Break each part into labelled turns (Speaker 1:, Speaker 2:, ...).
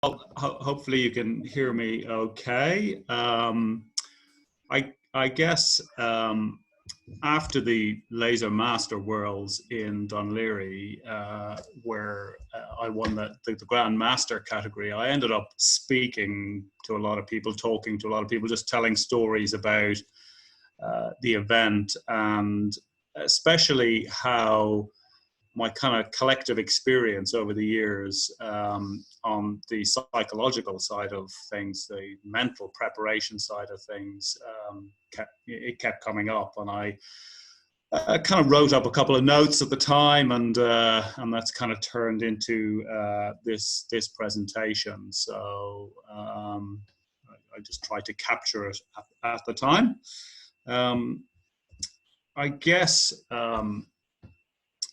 Speaker 1: Hopefully you can hear me okay. I guess after the Laser Master Worlds in Dunleary, where I won the Grand Master category, I ended up speaking to a lot of people, talking to a lot of people, just telling stories about the event, and especially how my kind of collective experience over the years on the psychological side of things, the mental preparation side of things, it kept coming up, and I kind of wrote up a couple of notes at the time, and that's kind of turned into this presentation. So I just tried to capture it at the time. I guess.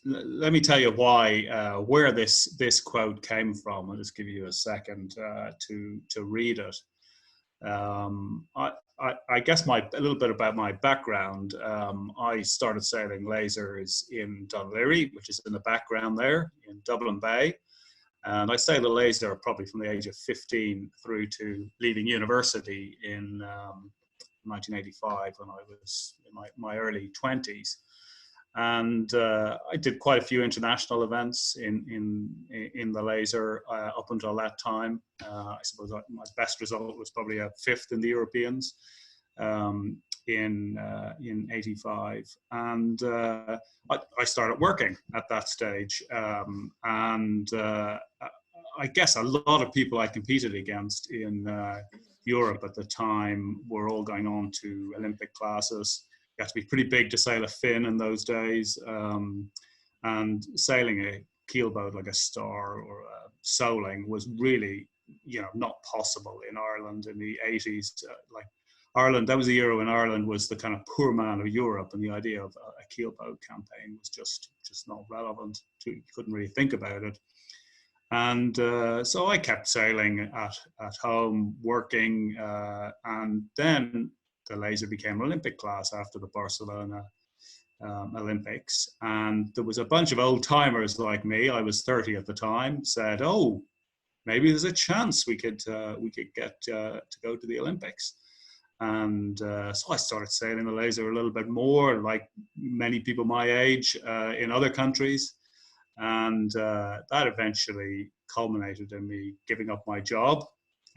Speaker 1: Let me tell you where this quote came from. I'll just give you a second to read it. I guess a little bit about my background. I started sailing lasers in Dunleary, which is in the background there in Dublin Bay. And I sailed a laser probably from the age of 15 through to leaving university in 1985, when I was in my early 20s. And I did quite a few international events in the laser up until that time. I suppose my best result was probably a 5th in the Europeans in '85, and I started working at that stage. And I guess a lot of people I competed against in Europe at the time were all going on to Olympic classes. You had to be pretty big to sail a fin in those days, and sailing a keelboat like a Star or a Soling was really, not possible in Ireland in the 80s. Like Ireland, that was the era when Ireland was the kind of poor man of Europe, and the idea of a keelboat campaign was just not relevant. You couldn't really think about it. And so I kept sailing at home, working, and then the laser became Olympic class after the Barcelona Olympics. And there was a bunch of old timers like me, I was 30 at the time, said, oh, maybe there's a chance we could get to go to the Olympics. And so I started sailing the laser a little bit more, like many people my age in other countries. And that eventually culminated in me giving up my job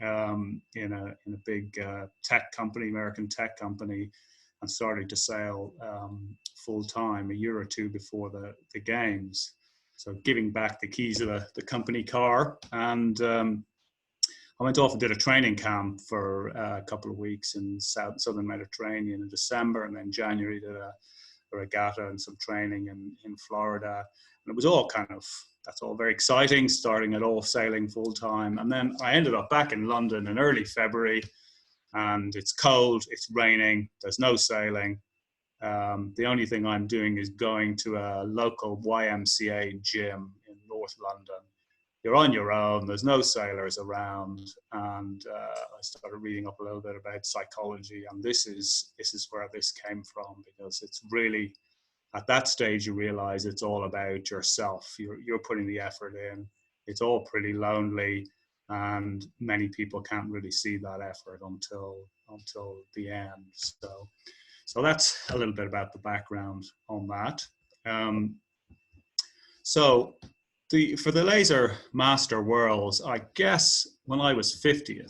Speaker 1: in a big tech company, American tech company, and starting to sail full time a year or two before the games. So giving back the keys of the company car, and I went off and did a training camp for a couple of weeks in southern Mediterranean in December, and then January did a regatta and some training in Florida. And it was all that's all very exciting, starting it off sailing full time. And then I ended up back in London in early February, and it's cold, it's raining, there's no sailing. The only thing I'm doing is going to a local YMCA gym in North London. You're on your own, there's no sailors around, and I started reading up a little bit about psychology, and this is where this came from, because it's really, at that stage you realize it's all about yourself. You're putting the effort in. It's all pretty lonely, and many people can't really see that effort until the end. So that's a little bit about the background on that. For the Laser Master Worlds, I guess when I was 50,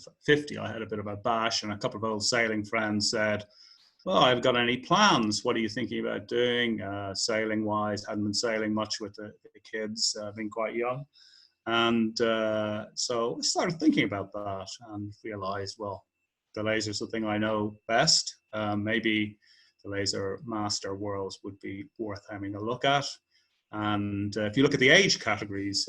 Speaker 1: I had a bit of a bash, and a couple of old sailing friends said, well, I've got any plans. What are you thinking about doing sailing wise? Hadn't been sailing much with the kids, being quite young. And so I started thinking about that and realized, well, the laser's the thing I know best. Maybe the Laser Master Worlds would be worth having a look at. And if you look at the age categories,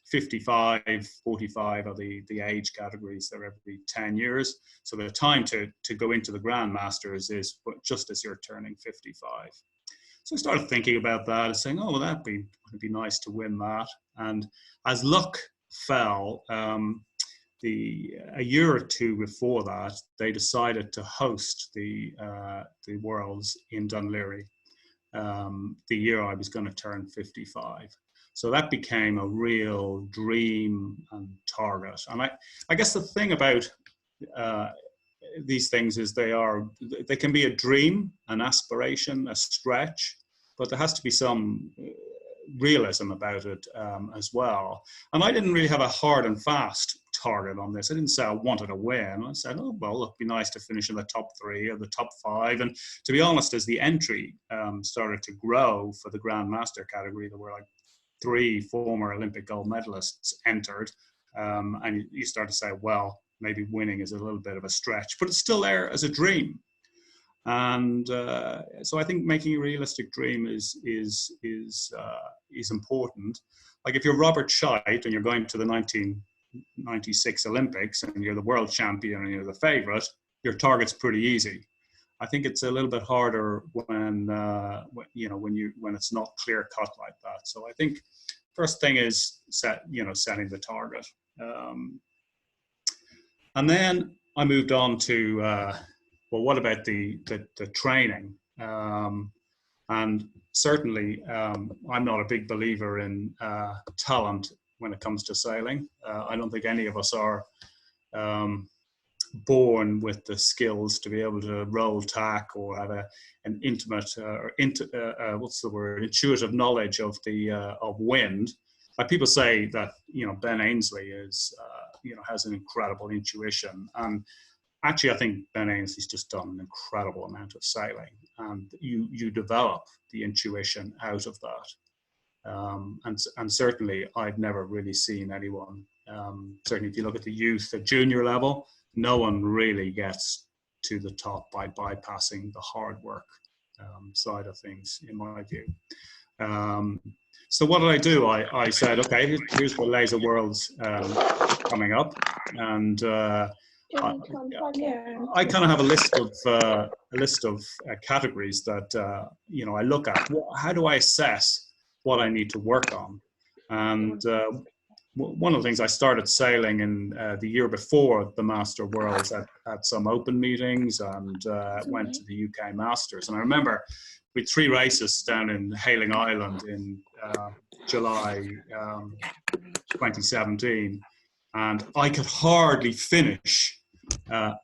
Speaker 1: 55, 45 are the age categories. They're every 10 years. So the time to go into the Grand Masters is just as you're turning 55. So I started thinking about that and saying, oh, well, it'd be nice to win that. And as luck fell, a year or two before that, they decided to host the Worlds in Dunleary. The year I was going to turn 55. So that became a real dream and target. And I guess the thing about these things is they can be a dream, an aspiration, a stretch, but there has to be some realism about it as well. And I didn't really have a hard and fast target on this. I didn't say I wanted to win. I said, oh, well, it'd be nice to finish in the top 3 or the top 5. And to be honest, as the entry started to grow for the Grandmaster category, there were like 3 former Olympic gold medalists entered. And you start to say, well, maybe winning is a little bit of a stretch, but it's still there as a dream. And so I think making a realistic dream is important. Like if you're Robert Scheidt and you're going to the 1996 Olympics and you're the world champion and you're the favorite, your target's pretty easy. I think it's a little bit harder when it's not clear cut like that. So I think first thing is setting the target. And then I moved on to, well, what about the training? And certainly, I'm not a big believer in talent when it comes to sailing. I don't think any of us are born with the skills to be able to roll tack or have an intimate intuitive knowledge of wind. Like people say that Ben Ainsley is has an incredible intuition, and actually I think Ben Ainsley's just done an incredible amount of sailing, and you develop the intuition out of that. And certainly I've never really seen anyone. Certainly if you look at the youth at junior level, no one really gets to the top by bypassing the hard work side of things, in my view. So what did I do? I said, okay, here's the Laser Worlds coming up, and I kind of have a list of categories that I look at. How do I assess what I need to work on? And one of the things, I started sailing in the year before the Master Worlds at some open meetings, and went to the UK Masters. And I remember we had 3 races down in Hayling Island in July 2017, and I could hardly finish the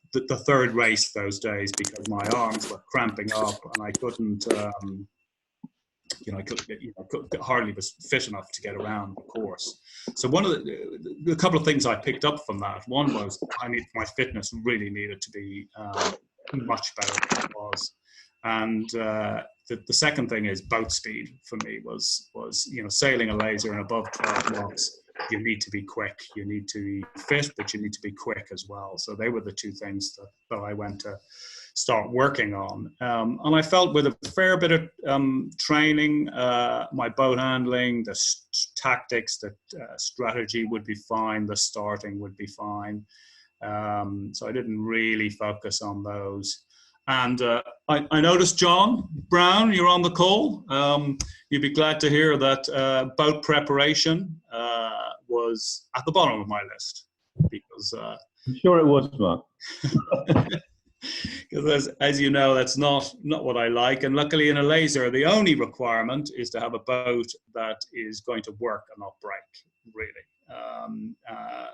Speaker 1: 3rd race those days because my arms were cramping up and I couldn't. I hardly was fit enough to get around the course. So one of the couple of things I picked up from that, one was my fitness really needed to be much better than it was, and the second thing is boat speed for me was sailing a laser in above 12 knots. You need to be quick. You need to be fit, but you need to be quick as well. So they were the 2 things that I went to start working on. And I felt with a fair bit of training, my boat handling, the tactics, the strategy would be fine, the starting would be fine. So I didn't really focus on those. And I noticed, John Brown, you're on the call. You'd be glad to hear that boat preparation was at the bottom of my list, because
Speaker 2: I'm sure it was, Mark.
Speaker 1: Because as you know, that's not what I like. And luckily in a laser, the only requirement is to have a boat that is going to work and not break, really.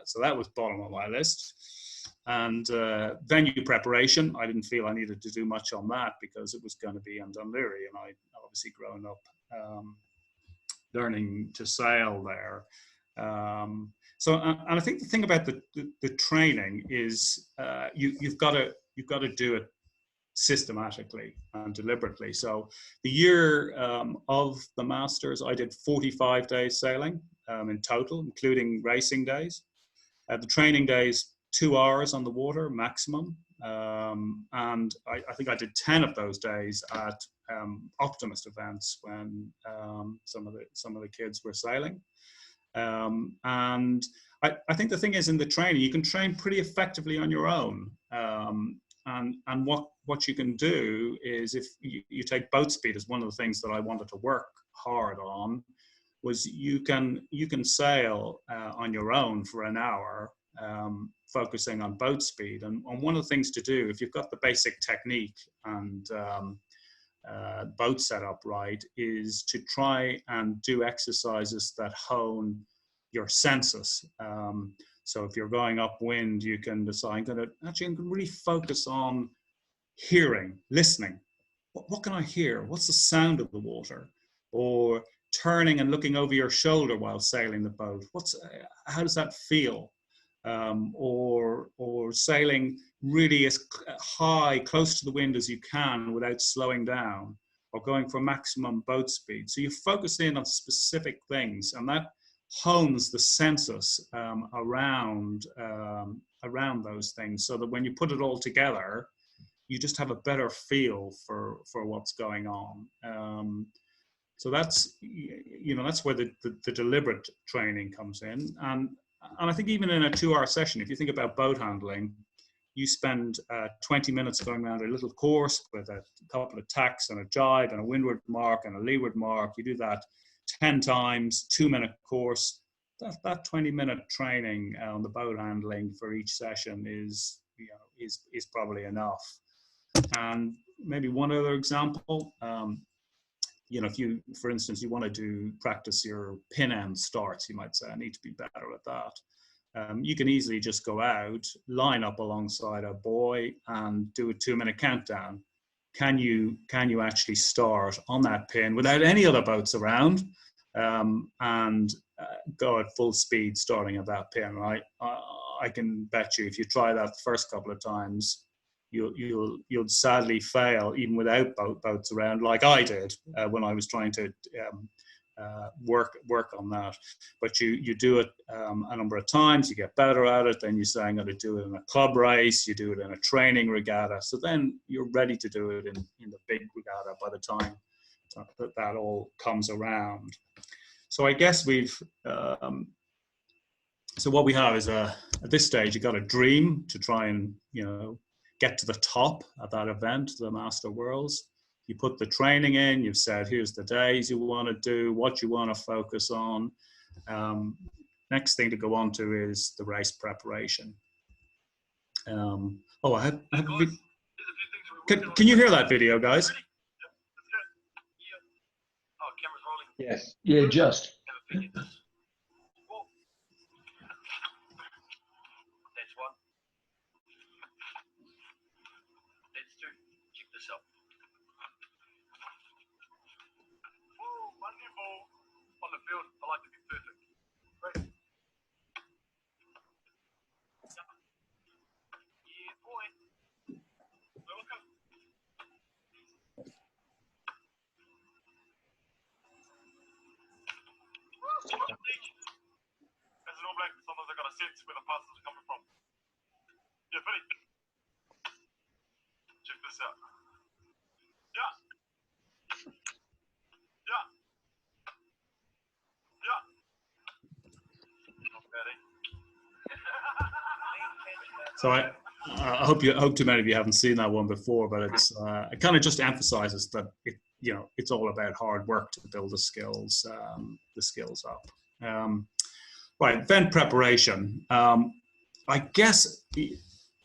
Speaker 1: So that was bottom of my list. And venue preparation, I didn't feel I needed to do much on that because it was going to be in Dunleary, and I obviously grown up learning to sail there. So, and I think the thing about the training is you've got to do it systematically and deliberately. So the year of the Masters, I did 45 days sailing in total, including racing days. The training days, 2 hours on the water maximum. And I think I did 10 of those days at Optimist events when some of the kids were sailing. And I think the thing is, in the training, you can train pretty effectively on your own. And what you can do is, if you take boat speed as one of the things that I wanted to work hard on, was you can sail on your own for an hour, focusing on boat speed. And one of the things to do, if you've got the basic technique and boat setup right, is to try and do exercises that hone your senses. So if you're going upwind, you can decide, I'm going to really focus on hearing, listening. What can I hear? What's the sound of the water? Or turning and looking over your shoulder while sailing the boat. How does that feel? Or sailing really as high, close to the wind as you can without slowing down, or going for maximum boat speed. So you focus in on specific things, and that hones the senses around those things, so that when you put it all together, you just have a better feel for what's going on. So that's where the deliberate training comes in. And I think even in a 2-hour session, if you think about boat handling, you spend 20 minutes going around a little course with a couple of tacks and a jibe and a windward mark and a leeward mark. You do that 10 times, 2-minute course. That 20-minute training on the boat handling for each session is probably enough. And maybe one other example, if you, for instance, you want to practice your pin end starts, you might say, I need to be better at that. You can easily just go out, line up alongside a buoy and do a 2-minute countdown. Can you actually start on that pin without any other boats around, and go at full speed starting at that pin, right? I can bet you if you try that the first couple of times, you'll sadly fail even without boats around, like I did when I was trying to work on that. But you do it a number of times, you get better at it, then you say, I'm going to do it in a club race, you do it in a training regatta, so then you're ready to do it in the big regatta by the time that all comes around. So I guess so what we have is at this stage, you've got a dream to try and get to the top at that event, the Master Worlds. You put the training in, you've said, here's the days you want to do, what you want to focus on. Next thing to go on to is the race preparation. Can you hear that video, guys?
Speaker 2: Yes. Yeah, just.
Speaker 3: On the field, I like to be perfect. Right. Yeah, boy. Welcome. As an All Black, sometimes I got a sense where the passes are coming from. Yeah, Vinny. Check this out. Yeah. Yeah. Yeah. Not bad, eh?
Speaker 1: So I hope too many of you haven't seen that one before, but it kind of just emphasizes that it's all about hard work to build the skills up. Right, event preparation. I guess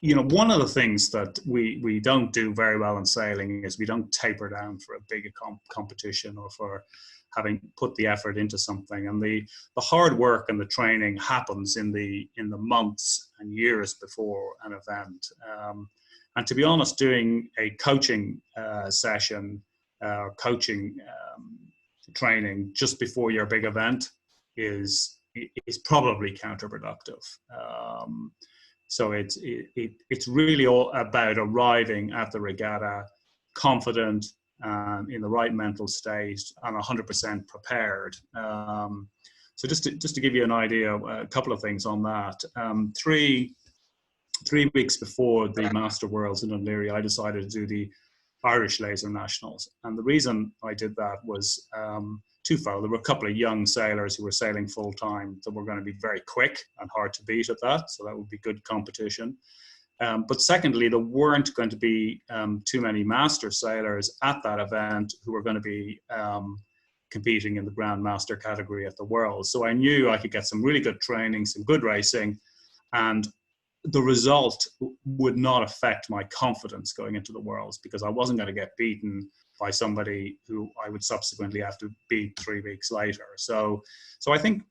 Speaker 1: one of the things that we don't do very well in sailing is we don't taper down for a big competition or for having put the effort into something, and the hard work and the training happens in the months and years before an event. And to be honest, doing a coaching session or coaching training just before your big event is probably counterproductive. So it's really all about arriving at the regatta confident, in the right mental state, and 100% prepared. So just to give you an idea, a couple of things on that. 3 weeks before the Master Worlds in O'Leary, I decided to do the Irish Laser Nationals, and the reason I did that was twofold. There were a couple of young sailors who were sailing full time that were going to be very quick and hard to beat at that, so that would be good competition. But secondly, there weren't going to be too many master sailors at that event who were going to be competing in the Grand Master category at the Worlds. So I knew I could get some really good training, some good racing, and the result would not affect my confidence going into the Worlds, because I wasn't going to get beaten by somebody who I would subsequently have to beat 3 weeks later. So I think,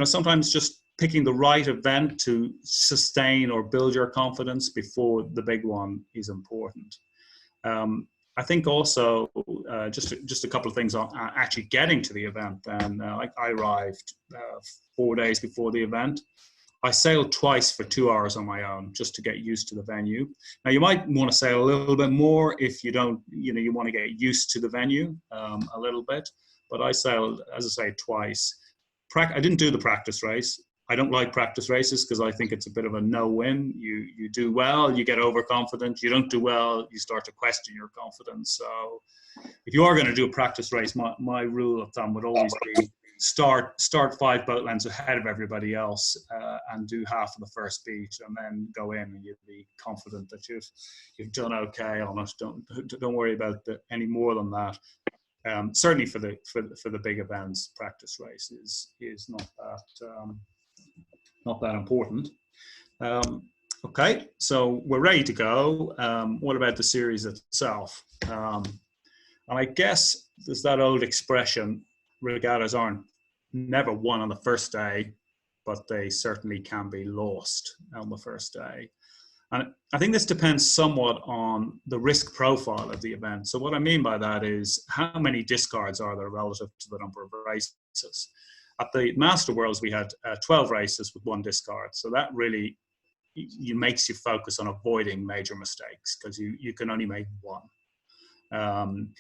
Speaker 1: sometimes just picking the right event to sustain or build your confidence before the big one is important. I think also just a couple of things on actually getting to the event. Then, like I arrived 4 days before the event. I sailed twice for 2 hours on my own just to get used to the venue. Now you might want to sail a little bit more if you don't, you want to get used to the venue a little bit. But I sailed, as I say, twice. I didn't do the practice race. I don't like practice races because I think it's a bit of a no-win. You do well, you get overconfident. You don't do well, you start to question your confidence. So if you are going to do a practice race, my rule of thumb would always be start 5 boat lengths ahead of everybody else and do half of the first beat, and then go in and you'll be confident that you've done okay on it. Don't worry about any more than that. Certainly for the big events, practice race is not that important. Okay, so we're ready to go. What about the series itself? And I guess there's that old expression, regattas aren't never won on the first day, but they certainly can be lost on the first day. And I think this depends somewhat on the risk profile of the event. So what I mean by that is how many discards are there relative to the number of races. At the Master Worlds, we had 12 races with 1 discard. So that really makes you focus on avoiding major mistakes because you can only make 1.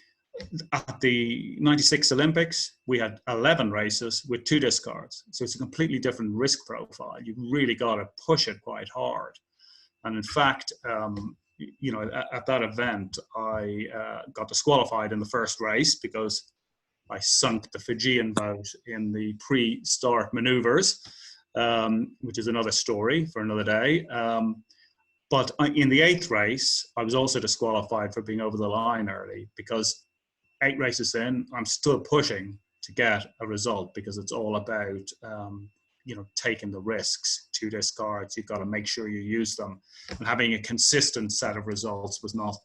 Speaker 1: At the 96 Olympics, we had 11 races with 2 discards. So it's a completely different risk profile. You've really got to push it quite hard. And in fact, at that event, I got disqualified in the first race because I sunk the Fijian boat in the pre-start maneuvers, which is another story for another day. But in the 8th race, I was also disqualified for being over the line early because 8 races in, I'm still pushing to get a result because it's all about, taking the risks. 2 discards, you've got to make sure you use them. And having a consistent set of results was not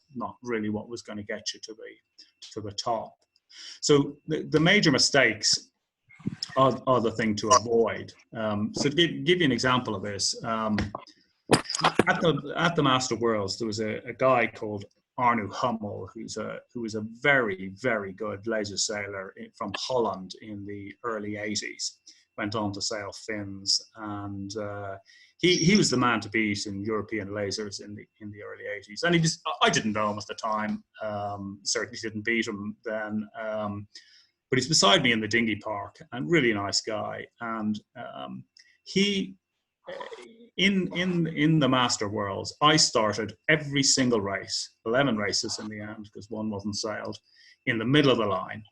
Speaker 1: really what was going to get you to the top. So the major mistakes are the thing to avoid. So to give you an example of this, at the Master Worlds, there was a guy called Arno Hummel, who was a very, very good laser sailor from Holland in the early 80s. Went on to sail fins, and he was the man to beat in European lasers in the early 80s. And I didn't know him at the time, certainly didn't beat him then, but he's beside me in the dinghy park, and really nice guy. And he, in the Master Worlds, I started every single race, 11 races in the end, because 1 wasn't sailed, in the middle of the line,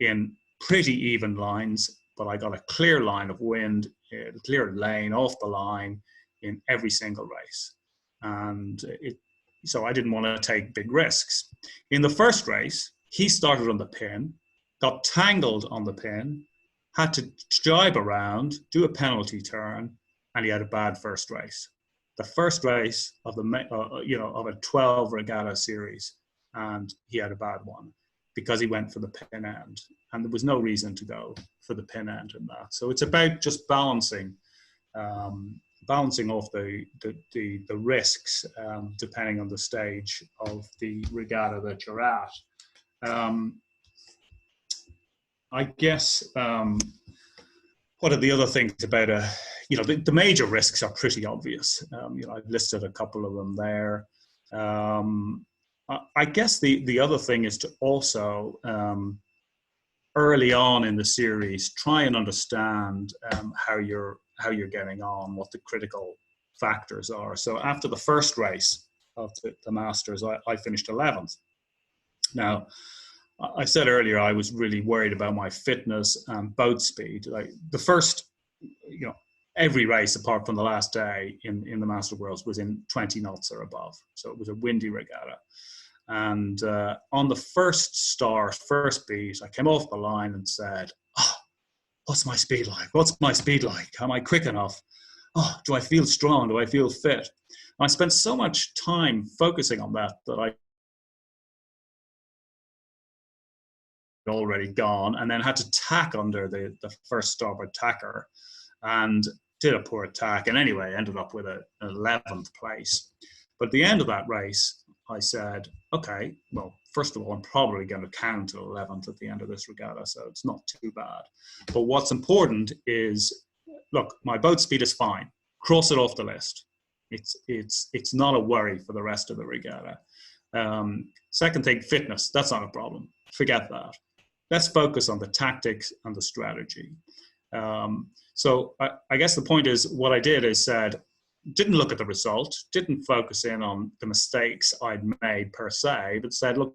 Speaker 1: in pretty even lines, but I got a clear line of wind, a clear lane off the line in every single race. And so I didn't want to take big risks. In the first race, he started on the pin, got tangled on the pin, had to jibe around, do a penalty turn, and he had a bad first race. The first race of of a 12 regatta series, and he had a bad one because he went for the pin end, and there was no reason to go for the pin end in that. So it's about just balancing off the risks depending on the stage of the regatta that you're at. I guess what are the other things about the major risks are pretty obvious. I've listed a couple of them there. I guess the other thing is to also early on in the series try and understand how you're getting on, what the critical factors are. So after the first race of the Masters, I finished 11th. Now, I said earlier I was really worried about my fitness and boat speed. Like the first, every race apart from the last day in the Master Worlds was in 20 knots or above. So it was a windy regatta. And on the first beat, I came off the line and said, what's my speed like? What's my speed like? Am I quick enough? Do I feel strong? Do I feel fit? And I spent so much time focusing on that I already gone, and then had to tack under the first starboard tacker, and did a poor tack, and anyway ended up with an 11th place. But at the end of that race, I said, okay, well, first of all, I'm probably going to count to 11th at the end of this regatta, so it's not too bad. But what's important is, look, my boat speed is fine. Cross it off the list. It's not a worry for the rest of the regatta. Second thing, fitness. That's not a problem. Forget that. Let's focus on the tactics and the strategy. So I guess the point is, what I did is said, didn't look at the result, didn't focus in on the mistakes I'd made per se, but said, look,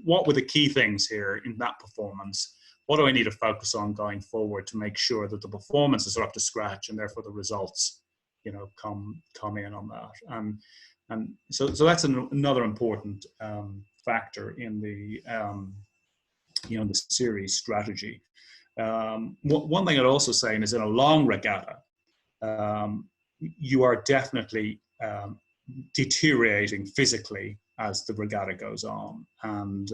Speaker 1: what were the key things here in that performance? What do I need to focus on going forward to make sure that the performances are up to scratch, and therefore the results, come in on that? And so that's another important factor in the the series strategy. One thing I'd also say is, in a long regatta, you are definitely deteriorating physically as the regatta goes on. And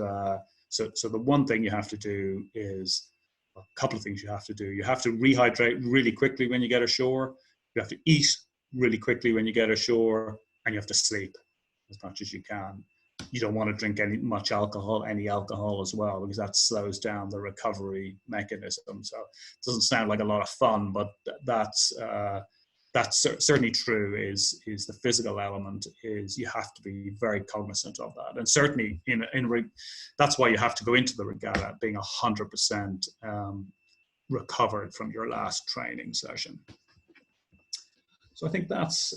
Speaker 1: so the one thing you have to do is, a couple of things you have to do. You have to rehydrate really quickly when you get ashore. You have to eat really quickly when you get ashore, and you have to sleep as much as you can. You don't want to drink any alcohol as well, because that slows down the recovery mechanism. So it doesn't sound like a lot of fun, but that's certainly true. Is the physical element is you have to be very cognizant of that, and certainly that's why you have to go into the regatta being 100% recovered from your last training session. So I think that's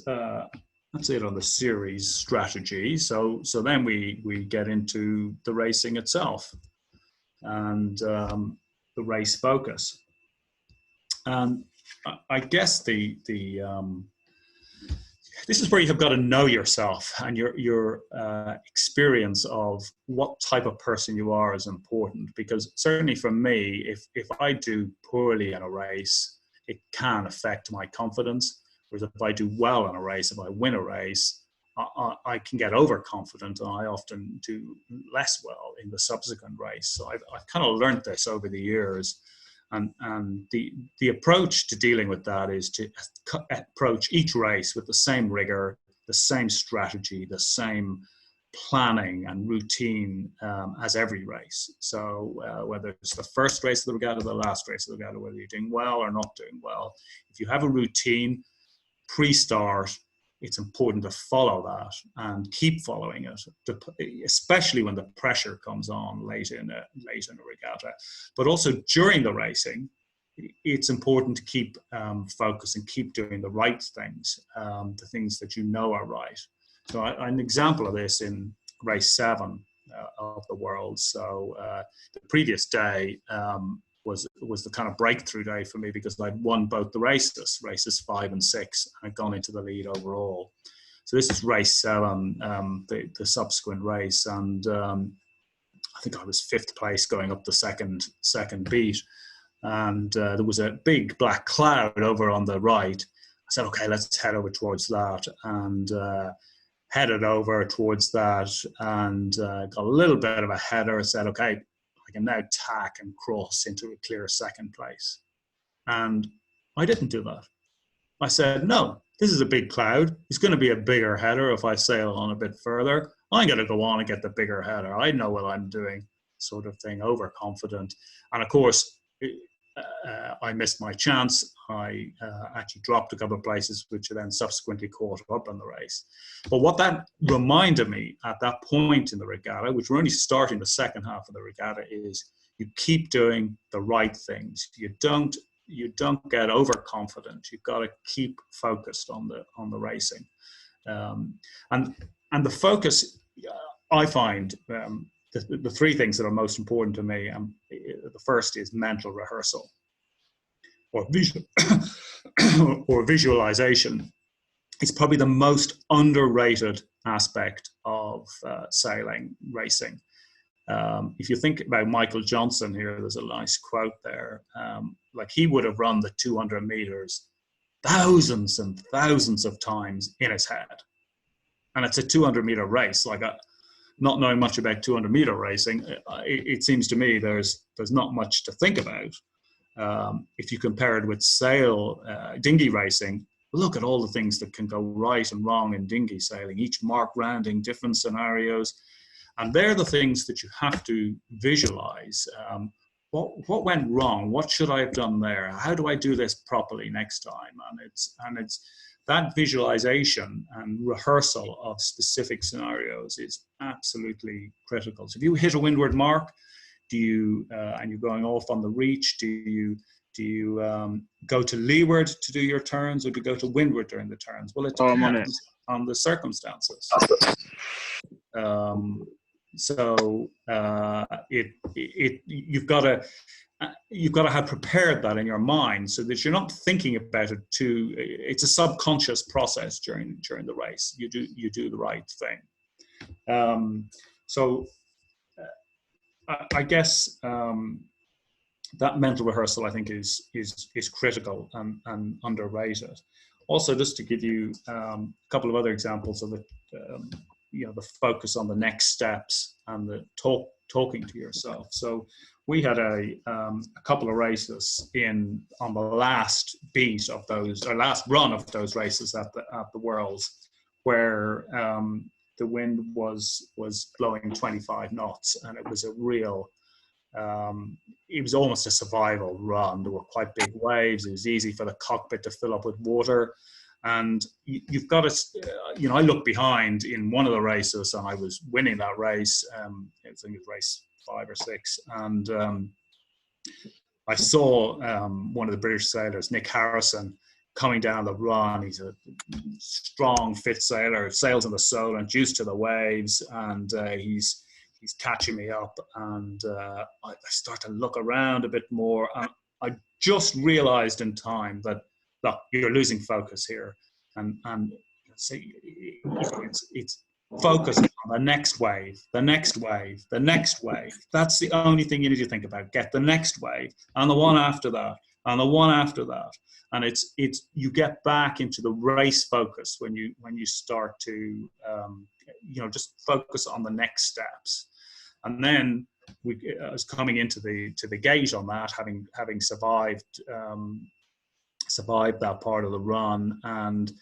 Speaker 1: it on the series strategy. So then we get into the racing itself and the race focus. And I guess this is where you have got to know yourself, and your experience of what type of person you are is important, because certainly for me, if I do poorly in a race, it can affect my confidence. Whereas if I do well in a race, if I win a race, I can get overconfident, and I often do less well in the subsequent race. So I've kind of learned this over the years. And the approach to dealing with that is to approach each race with the same rigor, the same strategy, the same planning and routine as every race. So whether it's the first race of the regatta, the last race of the regatta, whether you're doing well or not doing well, if you have a routine pre-start, it's important to follow that and keep following it, especially when the pressure comes on late in a regatta. But also during the racing, it's important to keep focus and keep doing the right things, the things that you know are right. So an example of this in race 7 of the World. So the previous day was the kind of breakthrough day for me, because I'd won both the races 5 and 6, and I'd gone into the lead overall. So this is race 7, the subsequent race, and I think I was 5th place going up the second beat, and there was a big black cloud over on the right. I said, okay, let's head over towards that, and headed over towards that, and got a little bit of a header. I said, okay, I can now tack and cross into a clear second place. And I didn't do that. I said, no, this is a big cloud. It's going to be a bigger header if I sail on a bit further. I'm going to go on and get the bigger header. I know what I'm doing, sort of thing, overconfident. And of course, I missed my chance. I actually dropped a couple of places, which then subsequently caught up in the race. But what that reminded me at that point in the regatta, which we're only starting the second half of the regatta, is you keep doing the right things. You don't get overconfident. You've got to keep focused on the racing, and the focus. I find the 3 things that are most important to me. The first is mental rehearsal, or visualization. It's probably the most underrated aspect of racing. If you think about Michael Johnson here, there's a nice quote there. Like, he would have run the 200 meters thousands and thousands of times in his head. And it's a 200-meter race. Like, not knowing much about 200-meter racing, it seems to me there's not much to think about. If you compare it with dinghy racing, look at all the things that can go right and wrong in dinghy sailing, each mark rounding, different scenarios. And they're the things that you have to visualize. What went wrong? What should I have done there? How do I do this properly next time? And it's that visualization and rehearsal of specific scenarios is absolutely critical. So if you hit a windward mark, and you're going off on the reach, do you go to leeward to do your turns, or do you go to windward during the turns? Well, it depends on the circumstances. You've got to have prepared that in your mind so that you're not thinking about it it's a subconscious process during the race. You do the right thing. I guess that mental rehearsal, I think, is critical and underrated. Also, just to give you a couple of other examples of it, the focus on the next steps and the talking to yourself. So we had a couple of races on the last beat of those, or last run of those races at the Worlds, where the wind was blowing 25 knots, and it was a real, it was almost a survival run. There were quite big waves. It was easy for the cockpit to fill up with water. And you've got to, I looked behind in one of the races, and I was winning that race. I think it was race 5 or 6. And I saw one of the British sailors, Nick Harrison, coming down the run. He's a strong, fit sailor, sails in the Solent, used to the waves, and he's catching me up. And I start to look around a bit more. And I just realized in time that, look, you're losing focus here, and it's focus on the next wave, the next wave, the next wave. That's the only thing you need to think about. Get the next wave, and the one after that, and the one after that. And it's you get back into the race focus when you start to just focus on the next steps. And then I was coming into the gate on that, having survived that part of the run, and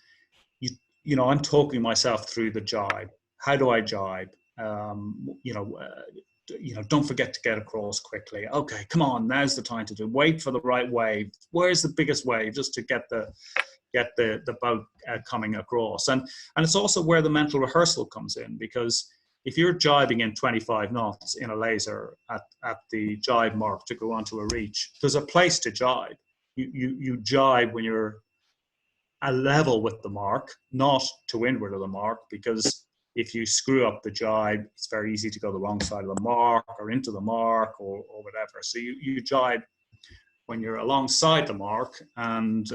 Speaker 1: I'm talking myself through the jibe. How do I jibe? Don't forget to get across quickly. Okay, come on, now's the time to do. Wait for the right wave. Where's the biggest wave? Just to get the boat coming across. And it's also where the mental rehearsal comes in, because if you're jibing in 25 knots in a laser at the jibe mark to go onto a reach, there's a place to jibe. You jibe when you're a level with the mark, not to windward of the mark, because if you screw up the jibe, it's very easy to go the wrong side of the mark or into the mark or whatever. So you jibe when you're alongside the mark, and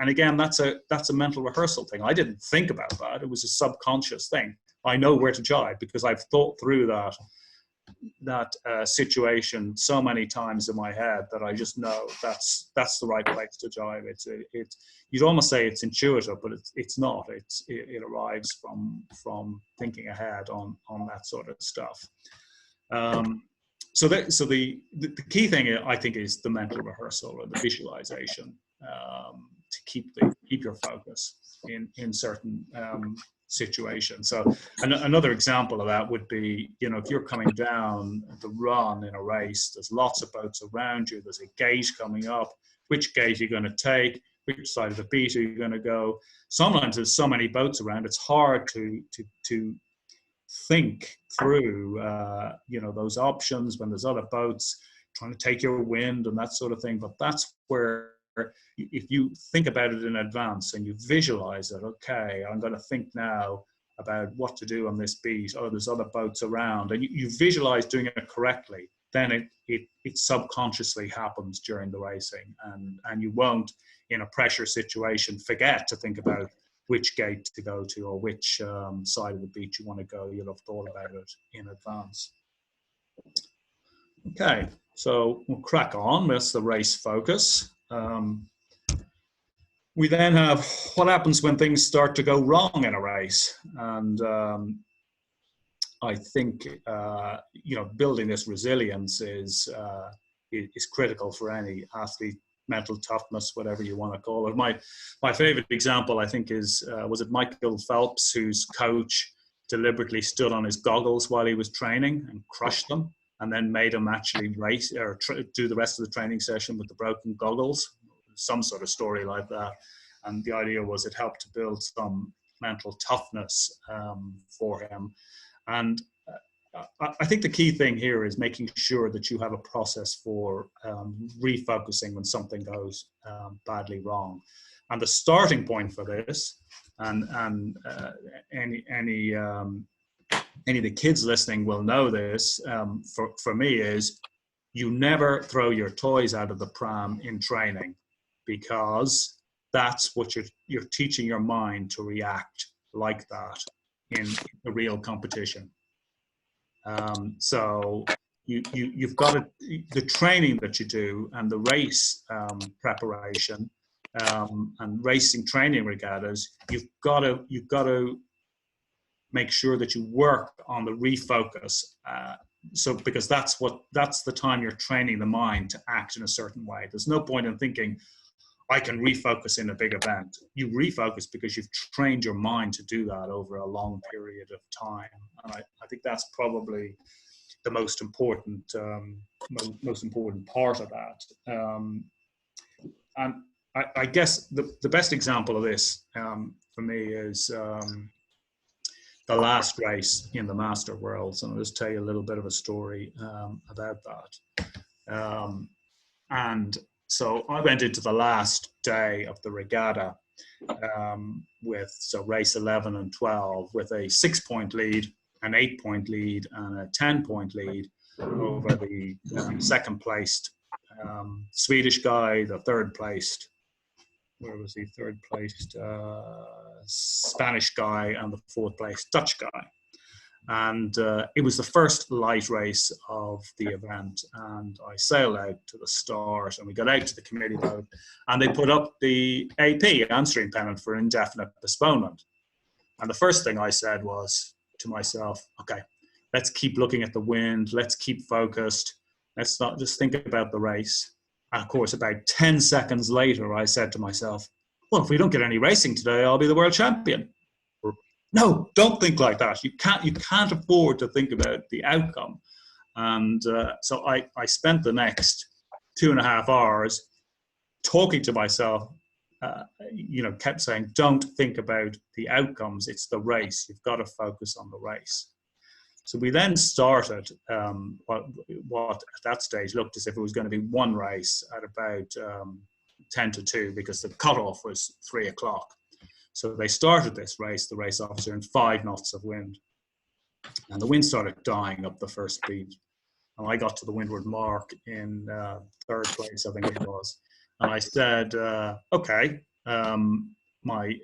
Speaker 1: again, that's a mental rehearsal thing. I didn't think about that; it was a subconscious thing. I know where to jibe because I've thought through that situation so many times in my head that I just know that's the right place to jibe. You'd almost say it's intuitive, but it's not. It arrives from thinking ahead on that sort of stuff. So the key thing, I think, is the mental rehearsal or the visualization to keep your focus in certain situation. So another example of that would be, if you're coming down the run in a race, there's lots of boats around you, there's a gate coming up, which gate are you going to take, which side of the beat are you going to go? Sometimes there's so many boats around, it's hard to think through those options when there's other boats trying to take your wind and that sort of thing. But that's where, if you think about it in advance and you visualize it, okay, I'm going to think now about what to do on this beat. Oh, there's other boats around, and you visualize doing it correctly, then it subconsciously happens during the racing, and you won't, in a pressure situation, forget to think about which gate to go to or which side of the beat you want to go. You'll have thought about it in advance. Okay, so we'll crack on. That's the race focus. We then have what happens when things start to go wrong in a race. And I think, building this resilience is critical for any athlete. Mental toughness, whatever you want to call it. My favorite example, I think, is was it Michael Phelps, whose coach deliberately stood on his goggles while he was training and crushed them, and then made him actually race or do the rest of the training session with the broken goggles. Some sort of story like that. And the idea was it helped to build some mental toughness for him. And I think the key thing here is making sure that you have a process for refocusing when something goes badly wrong. And the starting point for this, and any of the kids listening will know this, for me is you never throw your toys out of the pram in training, because that's what you're teaching your mind to react like that in a real competition. So you've got to, the training that you do and the race preparation and racing training regattas, you've got to make sure that you work on the refocus. So because that's the time you're training the mind to act in a certain way. There's no point in thinking, I can refocus in a big event. You refocus because you've trained your mind to do that over a long period of time. And I think that's probably the most important part of that. And I guess the best example of this for me is the last race in the Master Worlds. And I'll just tell you a little bit of a story about that. And so I went into the last day of the regatta with race 11 and 12 with a 6-point lead, an 8-point lead, and a 10-point lead over the second placed Swedish guy, the third placed, where was he? Third placed Spanish guy, and the fourth placed Dutch guy. And it was the first light race of the event, and I sailed out to the start, and we got out to the committee boat, and they put up the AP, answering pennant, for indefinite postponement. And the first thing I said was to myself, okay, let's keep looking at the wind, let's keep focused, let's not just think about the race. And of course, about 10 seconds later, I said to myself, well, if we don't get any racing today, I'll be the world champion. No, don't think like that. You can't afford to think about the outcome. And so I spent the next 2.5 hours talking to myself, kept saying, don't think about the outcomes. It's the race. You've got to focus on the race. So we then started what at that stage looked as if it was going to be one race at about 10-2, because the cutoff was 3 o'clock. So they started this race, the race officer, in 5 knots of wind. And the wind started dying up the first beat. And I got to the windward mark in 3rd place, I think it was. And I said, okay, my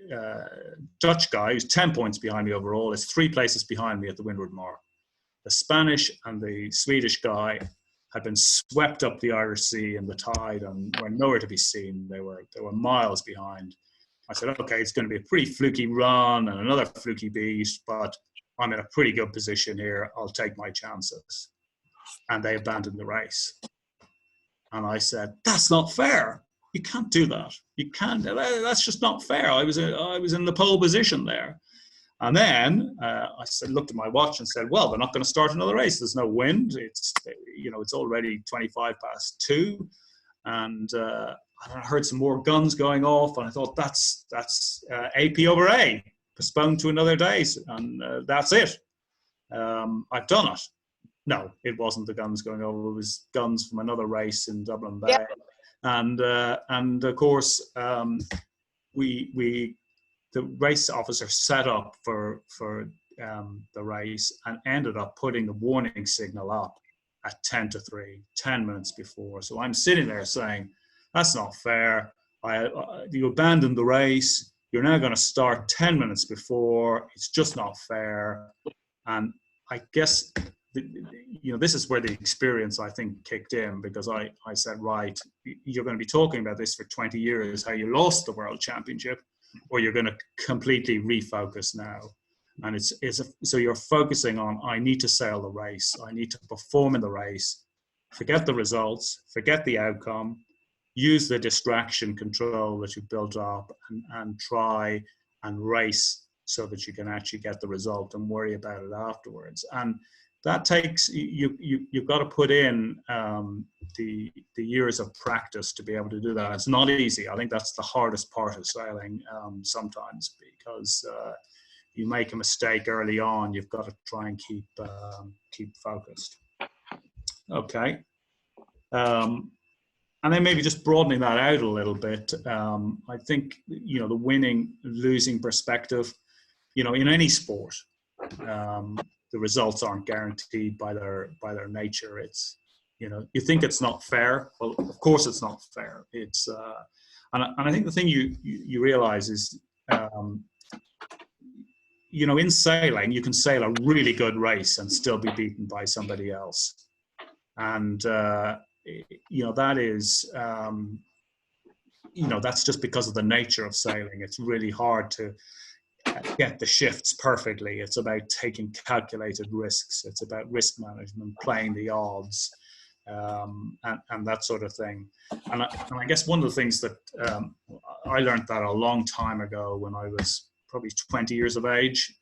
Speaker 1: Dutch guy, who's 10 points behind me overall, is 3 places behind me at the windward mark. The Spanish and the Swedish guy had been swept up the Irish Sea in the tide and were nowhere to be seen. They were miles behind. I said, okay, it's going to be a pretty fluky run and another fluky beat, but I'm in a pretty good position here. I'll take my chances. And they abandoned the race. And I said, that's not fair. You can't do that. You can't. That's just not fair. I was in the pole position there. And then I looked at my watch and said, well, they're not going to start another race. There's no wind. It's already 2:25. And I heard some more guns going off, and I thought that's AP over A, postponed to another day, and that's it. I've done it. No, it wasn't the guns going over. It was guns from another race in Dublin Bay, yep. And of course the race officer set up for the race and ended up putting the warning signal up at 2:50, 10 minutes before. So I'm sitting there saying, that's not fair. You abandoned the race. You're now going to start 10 minutes before. It's just not fair. And I guess, this is where the experience, I think, kicked in, because I said, right, you're going to be talking about this for 20 years, how you lost the world championship, or you're going to completely refocus now. And so you're focusing on, I need to sail the race. I need to perform in the race. Forget the results, forget the outcome, use the distraction control that you've built up and try and race so that you can actually get the result and worry about it afterwards. And that takes, you've got to put in the years of practice to be able to do that. It's not easy. I think that's the hardest part of sailing sometimes, because you make a mistake early on, you've got to try and keep focused. Okay. And then maybe just broadening that out a little bit, I think, you know, the winning, losing perspective, you know, in any sport, the results aren't guaranteed by their nature. It's, you know, you think it's not fair. Well, of course it's not fair. It's, and I think the thing you realize is, you know, in sailing, you can sail a really good race and still be beaten by somebody else. And, you know, that is, you know, that's just because of the nature of sailing. It's really hard to get the shifts perfectly. It's about taking calculated risks. It's about risk management, playing the odds, and that sort of thing. And I guess one of the things that I learned that a long time ago when I was probably 20 years of age,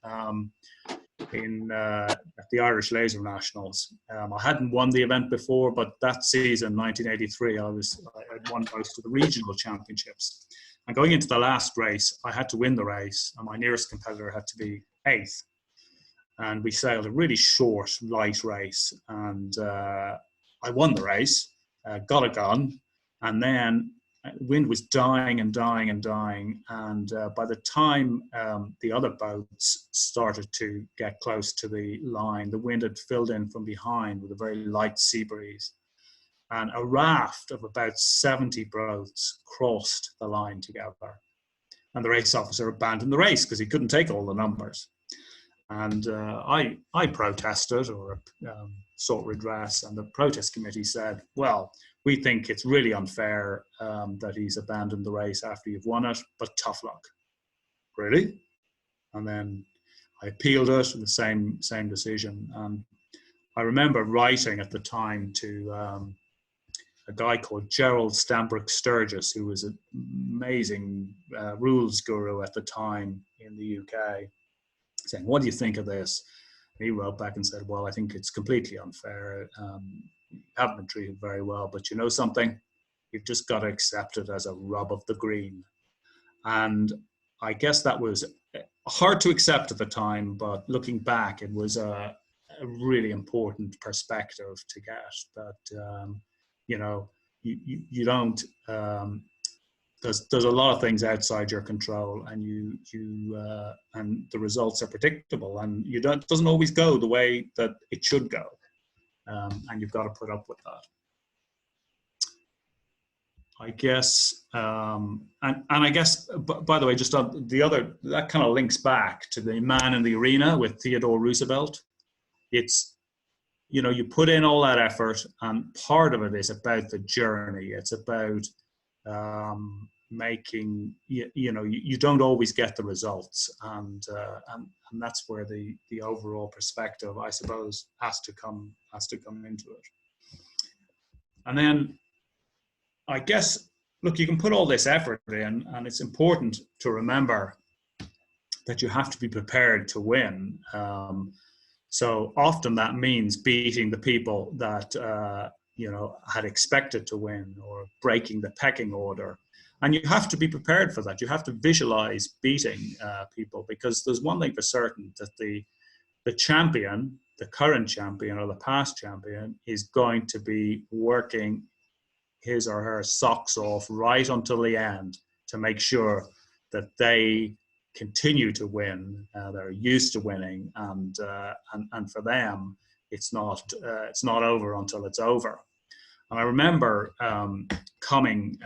Speaker 1: at the Irish Laser Nationals. I hadn't won the event before, but that season, 1983, I'd won most of the regional championships. And going into the last race, I had to win the race, and my nearest competitor had to be 8th. And we sailed a really short, light race, and I won the race, got a gun, and then wind was dying and dying and dying. And by the time the other boats started to get close to the line, the wind had filled in from behind with a very light sea breeze. And a raft of about 70 boats crossed the line together. And the race officer abandoned the race because he couldn't take all the numbers. And I protested or sought redress, and the protest committee said, well, we think it's really unfair that he's abandoned the race after you've won it, but tough luck. Really? And then I appealed it, the same decision. And I remember writing at the time to a guy called Gerald Stambrook Sturgis, who was an amazing rules guru at the time in the UK, saying, what do you think of this? And he wrote back and said, well, I think it's completely unfair. You haven't been treated very well, but you know something? You've just got to accept it as a rub of the green. And I guess that was hard to accept at the time, but looking back, it was a really important perspective to get that, you know, you don't, there's a lot of things outside your control, and and the results are predictable, and it doesn't always go the way that it should go, and you've got to put up with that. I guess, and I guess, by the way, just on the other, that kind of links back to the Man in the Arena with Theodore Roosevelt. It's, you know, you put in all that effort, and part of it is about the journey. It's about making, you know, you don't always get the results, and that's where the overall perspective, I suppose, has to come into it. And then I guess, look, you can put all this effort in, and it's important to remember that you have to be prepared to win. So often that means beating the people that you know, had expected to win, or breaking the pecking order. And you have to be prepared for that. You have to visualize beating people, because there's one thing for certain, that the champion, the current champion or the past champion, is going to be working his or her socks off right until the end to make sure that they continue to win. They're used to winning, and for them, it's not over until it's over. And I remember coming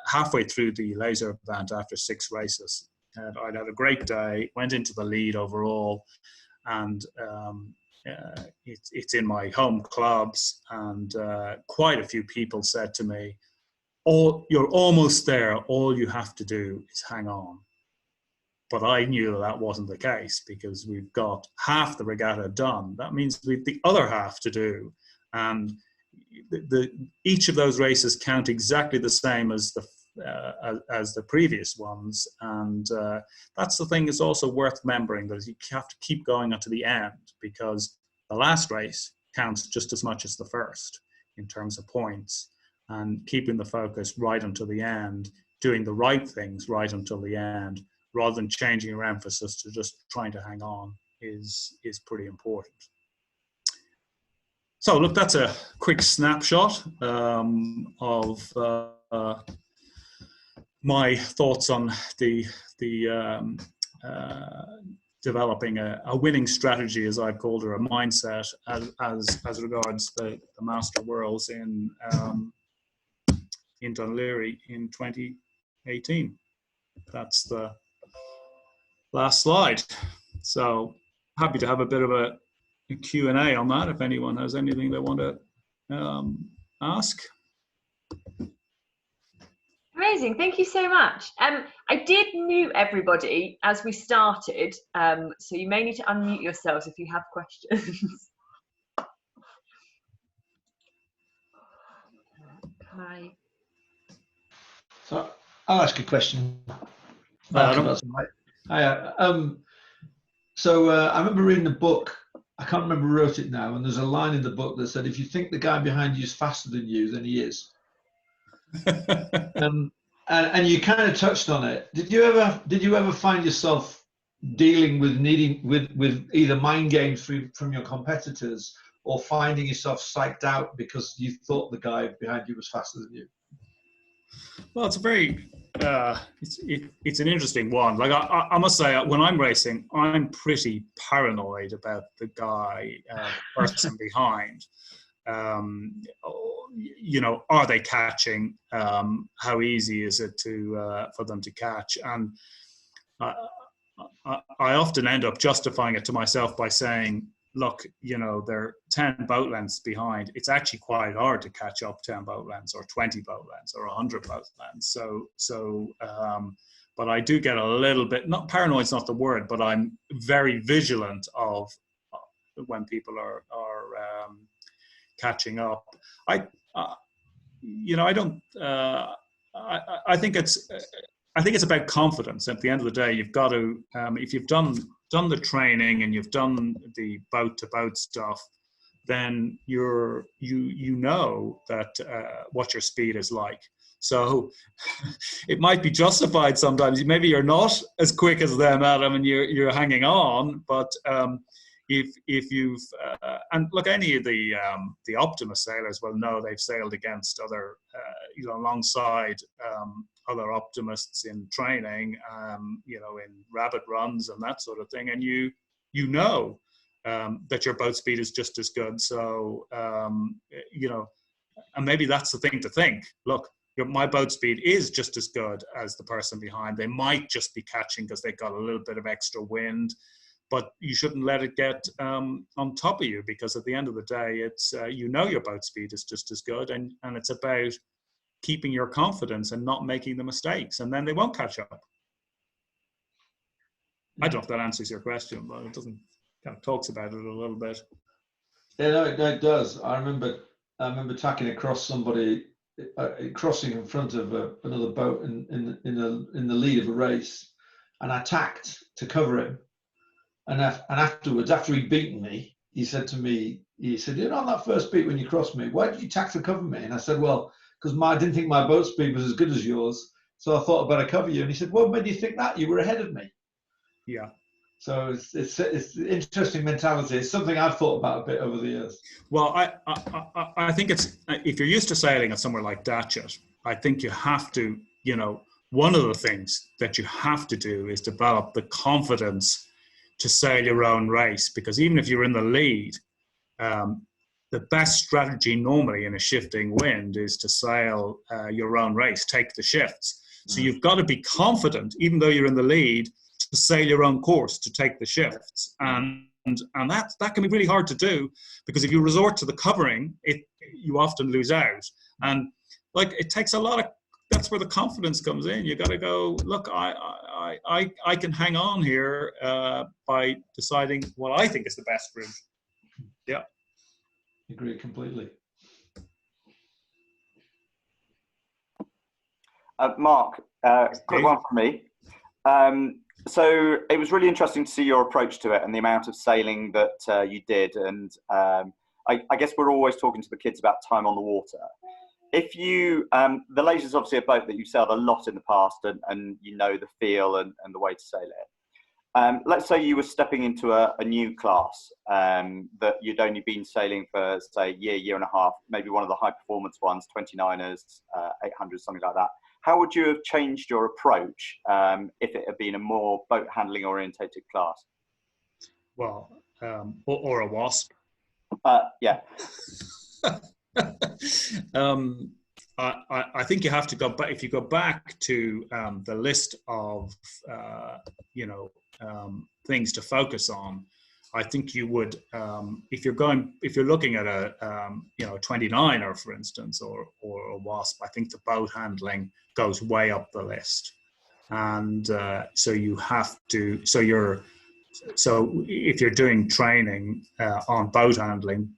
Speaker 1: halfway through the laser event after 6 races, and I'd had a great day, went into the lead overall, and it's in my home clubs, and quite a few people said to me, "Oh, you're almost there. All you have to do is hang on." But I knew that wasn't the case because we've got half the regatta done. That means we've the other half to do. And each of those races count exactly the same as the previous ones. And that's the thing that's also worth remembering, that you have to keep going unto the end, because the last race counts just as much as the first in terms of points. And keeping the focus right until the end, doing the right things right until the end, rather than changing your emphasis to just trying to hang on, is pretty important. So look, that's a quick snapshot of my thoughts on the developing a winning strategy, as I've called it, a mindset as regards the Master Worlds in Dún Laoghaire in 2018. That's the last slide. So happy to have a bit of a Q&A on that if anyone has anything they want to ask.
Speaker 4: Amazing, thank you so much. I did mute everybody as we started, so you may need to unmute yourselves if you have questions. Hi.
Speaker 2: So I'll ask a question. Hi. So I remember reading a book. I can't remember who wrote it now, and there's a line in the book that said, "If you think the guy behind you is faster than you, then he is." And you kind of touched on it. Did you ever find yourself dealing with either mind games from your competitors, or finding yourself psyched out because you thought the guy behind you was faster than you?
Speaker 1: Well, it's a very it's an interesting one. Like I must say, when I'm racing, I'm pretty paranoid about the guy person behind. You know, are they catching? How easy is it for them to catch? And I often end up justifying it to myself by saying, look, you know, they're 10 boat lengths behind. It's actually quite hard to catch up 10 boat lengths or 20 boat lengths or 100 boat lengths. But I do get a little bit, not paranoid's not the word, but I'm very vigilant of when people are catching up. You know, I don't. I think it's about confidence. At the end of the day, you've got to, if you've done the training and you've done the boat to boat stuff, then you know that what your speed is like. So it might be justified sometimes. Maybe you're not as quick as them, Adam, and you're hanging on. But if you've and look, any of the Optimist sailers will know they've sailed against other, you know, alongside other optimists in training, you know, in rapid runs and that sort of thing, and you know that your boat speed is just as good. So you know, and maybe that's the thing to think. Look, my boat speed is just as good as the person behind. They might just be catching because they've got a little bit of extra wind, but you shouldn't let it get on top of you, because at the end of the day, it's you know your boat speed is just as good, and it's about keeping your confidence and not making the mistakes, and then they won't catch up. I don't know if that answers your question, but it doesn't. Kind of talks about it a little bit.
Speaker 2: Yeah, no, it does. I remember tacking across somebody, crossing in front of another boat in the lead of a race, and I tacked to cover him. And afterwards, after he'd beaten me, he said to me, you know, on that first beat when you crossed me, why did you tack to cover me? And I said, well, because I didn't think my boat speed was as good as yours, so I thought I'd better cover you. And he said, well, when do you think that? You were ahead of me.
Speaker 1: Yeah.
Speaker 2: So it's interesting mentality. It's something I've thought about a bit over the years.
Speaker 1: Well, I think it's, if you're used to sailing at somewhere like Datchet, I think you have to, you know, one of the things that you have to do is develop the confidence to sail your own race, because even if you're in the lead, the best strategy normally in a shifting wind is to sail your own race, take the shifts. So you've got to be confident, even though you're in the lead, to sail your own course, to take the shifts. And that can be really hard to do, because if you resort to the covering, you often lose out. And like, it takes a lot of that's where the confidence comes in. You got to go, look, I can hang on here by deciding what I think is the best route. Yeah.
Speaker 2: Agree completely.
Speaker 5: Mark, quick one from me. So it was really interesting to see your approach to it and the amount of sailing that you did. And I guess we're always talking to the kids about time on the water. If you, the Laser's obviously a boat that you've sailed a lot in the past, and you know the feel and the way to sail it. Let's say you were stepping into a new class that you'd only been sailing for, say, a year and a half, maybe one of the high performance ones, 29ers, 800s, something like that. How would you have changed your approach if it had been a more boat handling orientated class?
Speaker 1: Well, or a wasp.
Speaker 5: Yeah.
Speaker 1: I think you have to go back. If you go back to the list of things to focus on, I think you would, if you're looking at a 29er, for instance, or a wasp. I think the boat handling goes way up the list, and so you have to. So if you're doing training on boat handling,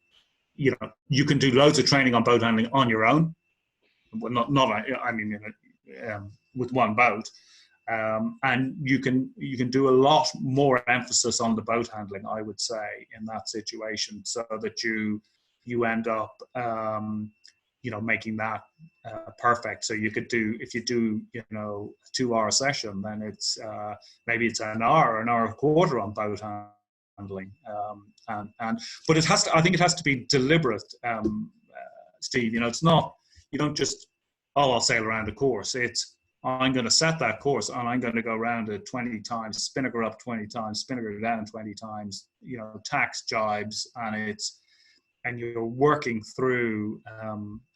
Speaker 1: you can do loads of training on boat handling on your own. Well, with one boat. And you can do a lot more emphasis on the boat handling, I would say, in that situation, so that you end up making that perfect. So you could do, if you do a 2-hour session, then it's maybe it's an hour and a quarter on boat handling, but it has to, I think it has to be deliberate, Steve. It's not, you don't just, I'll sail around a course. It's, I'm going to set that course and I'm going to go around it 20 times, spinnaker up 20 times, spinnaker down 20 times, tacks, jibes, and you're working through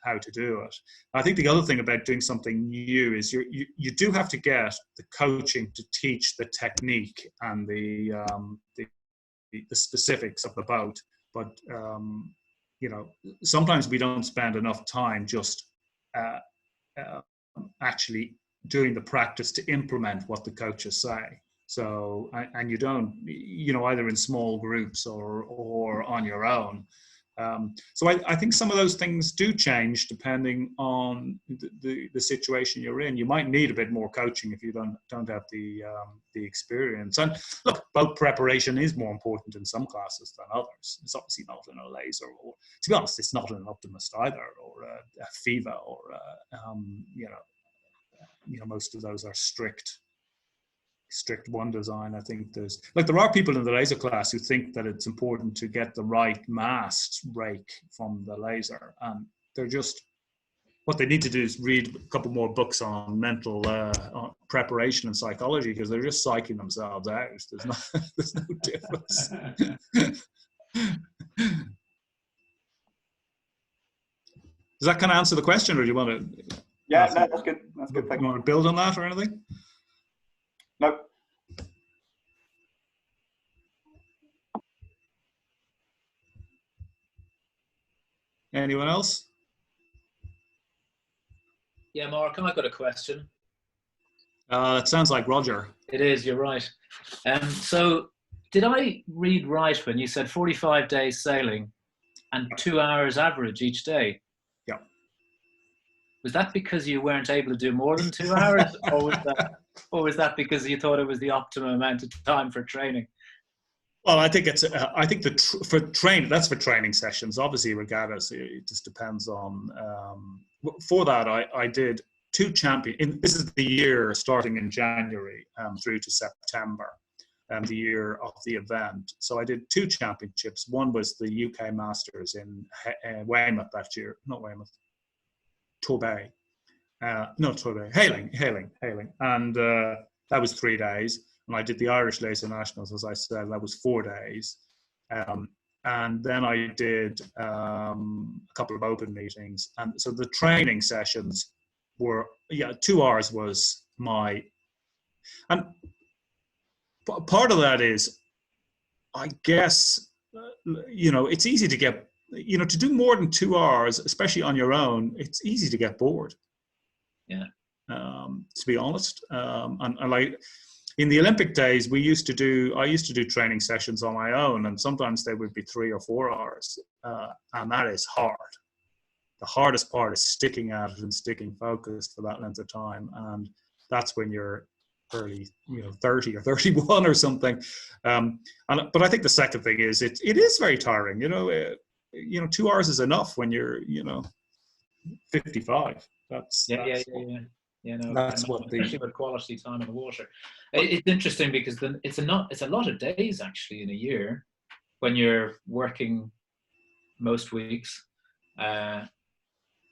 Speaker 1: how to do it. I think the other thing about doing something new is you do have to get the coaching to teach the technique and the specifics of the boat, but sometimes we don't spend enough time just actually doing the practice to implement what the coaches say. So, and you don't, either in small groups or on your own. So I think some of those things do change depending on the situation you're in. You might need a bit more coaching if you don't have the experience. And look, boat preparation is more important in some classes than others. It's obviously not in a Laser, or to be honest, it's not in an Optimist either, or a FIVA, or most of those are strict one design. I think there are people in the Laser class who think that it's important to get the right mast rake from the Laser, and they're just, what they need to do is read a couple more books on mental preparation and psychology, because they're just psyching themselves out. There's no difference. Does that kind of answer the question, or do you want to?
Speaker 5: Yeah, no, that's good. That's good. Thank
Speaker 1: you. Want to build on that or anything?
Speaker 5: Nope.
Speaker 1: Anyone else?
Speaker 6: Yeah, Mark, I've got a question.
Speaker 1: It sounds like Roger.
Speaker 6: It is, you're right. So did I read right when you said 45 days sailing and 2 hours average each day?
Speaker 1: Yeah.
Speaker 6: Was that because you weren't able to do more than 2 hours, or was that because you thought it was the optimum amount of time for training?
Speaker 1: Well, I think it's. I think for training sessions. Obviously, regardless, it just depends on. For that, I did 2 this is the year starting in January through to September, the year of the event. So I did 2 championships. One was the UK Masters in Weymouth that year. Not Weymouth. Torbay. Hailing. And that was 3 days. And I did the Irish Laser Nationals, as I said, that was 4 days. And then I did a couple of open meetings. And so the training sessions were, 2 hours was my, and part of that is, I guess, it's easy to get, to do more than 2 hours, especially on your own, it's easy to get bored.
Speaker 6: Yeah.
Speaker 1: to be honest. And like in the Olympic days, I used to do training sessions on my own, and sometimes they would be 3 or 4 hours, and that is hard. The hardest part is sticking at it and sticking focused for that length of time, and that's when you're early, 30 or 31 or something. But I think the second thing is it is very tiring. 2 hours is enough when you're 55. That's
Speaker 6: No,
Speaker 1: that's what
Speaker 6: especially with quality time in the water. It's interesting because it's a lot of days actually in a year when you're working most weeks.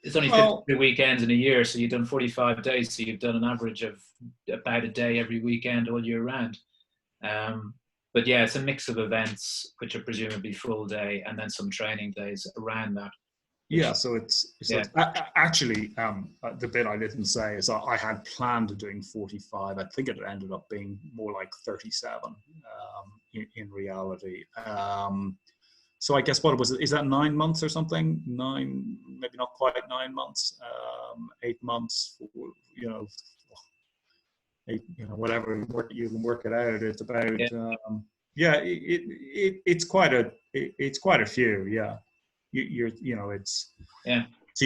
Speaker 6: It's only 52 weekends in a year, so you've done 45 days, so you've done an average of about a day every weekend all year round. But yeah, it's a mix of events, which are presumably full day, and then some training days around that.
Speaker 1: Yeah, so it's actually, the bit I didn't say is I had planned on doing 45. I think it ended up being more like 37 in reality. So I guess is that 9 months or something? 9, maybe not quite 9 months, 8 months, 8, whatever, you can work it out. It's about, it's quite a few, yeah. So